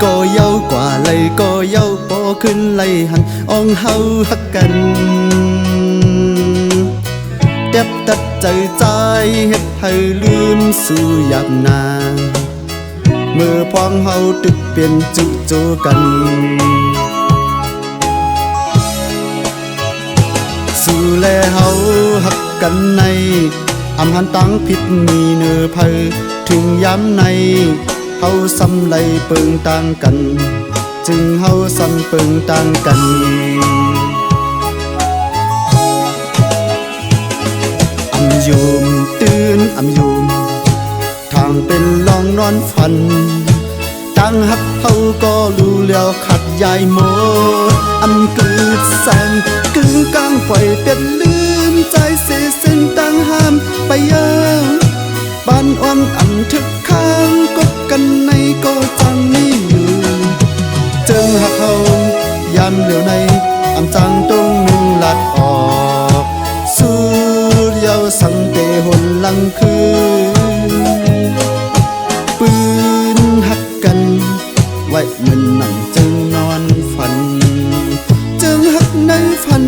ก็เย้ากว่าไหลก็เย้าปอขึ้นไหลหันอ่องเฮาฮักกันเด็บตัดใจใจเฮ็ดให้ลืมสู่หยาบนาเมื่อพองเฮาตึกเปลี่ยนจุโจกันสู่แลเฮาฮักกันในอำหันตั้งผิดมีเนื้อเพอถึงย้ำในเฮาซ้ำไหลเปิงต่างกันจึงเฮาซ้ำเปิงต่างกันอำยูมตื่นอำยูมทางเป็นลองนอนฝันตั้งฮักเฮาก็รู้แล้วขัดยายหมดอำกึดสั่งกึ่งกลางปล่อยเป็นลืมใจเสียสิ้นตั้งห้ามไปยังบ้านอ่อนอำทึกข้างกดกันในก็จังนี่อยู่จึงหักเฮายามเหลียวในอำจังตรงหนึ่งลัดออกสู้เยาสังเตหนลังคือปืนหักกันไว้มันนั่งจึงนอนฝันจึงหักในฝัน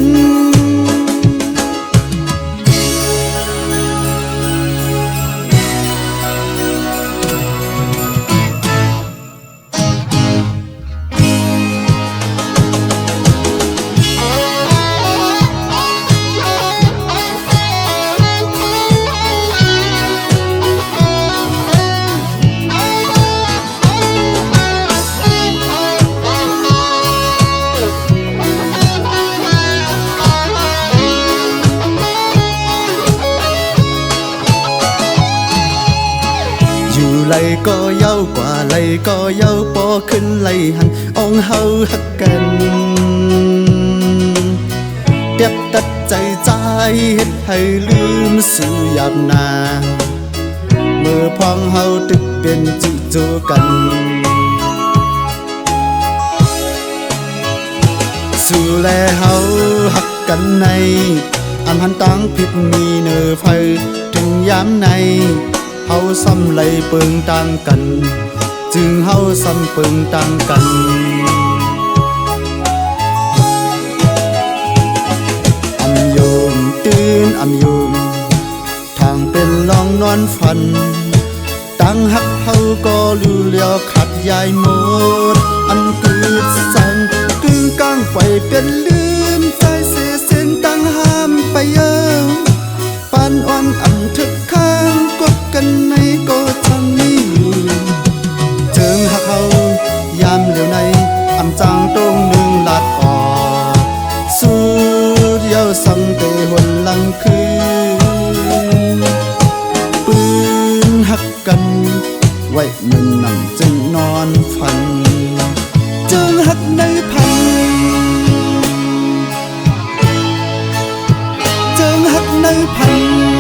ไหลก็เย้ากว่าไหลก็เย้าปอขึ้นไหลหันอ่องเฮาฮักกันเด็บตัดใจใจเฮ็ดให้ลืมสู่หยาบนาเมื่อพองเฮาตึกเป็นจุโจกันสู่แลเฮาฮักกันในอำหันตั้งผิดมีเนื้อไฟถึงย้ำในเฮาซ้ำไหลเปิงต่างกันจึงเฮาซ้ำเปิงต่างกันอำโยมตื่นอำโยมทางเป็นลองนอนฝันตั้งฮักเฮาก็รู้แล้วขัดยายหมดอันกึดสั่งกึ่งกลางไปเป็นลืมใจเสียเส้นตั้งห้ามไปเยอะปานอ่อนอันทึกข้างกดกันในก็จังนี้อยู่เจิงหักเฮายามเหลียวในอำจางตรงหนึ่งลัดออกสู้เยาสังเตหนลังคือปืนหักกันไว้มันนั่งจึงนอนฝันเจิงหักในพันเจิงหักในพัน